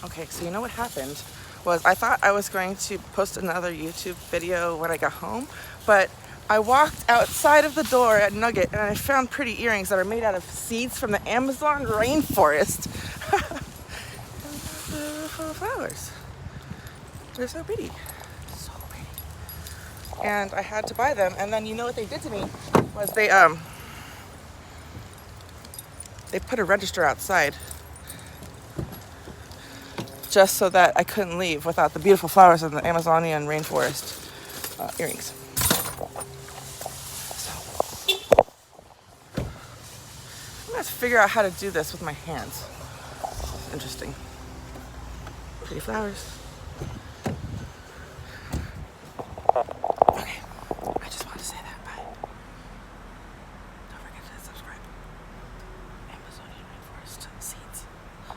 Okay, so you know what happened was I thought I was going to post another YouTube video when I got home, but I walked outside of the door at Nugget and I found pretty earrings that are made out of seeds from the Amazon rainforest. And flowers. They're so pretty. So pretty. And I had to buy them, and then you know what they did to me was they put a register outside just so that I couldn't leave without the beautiful flowers of the Amazonian rainforest earrings. So, I'm gonna have to figure out how to do this with my hands. Interesting. Pretty flowers.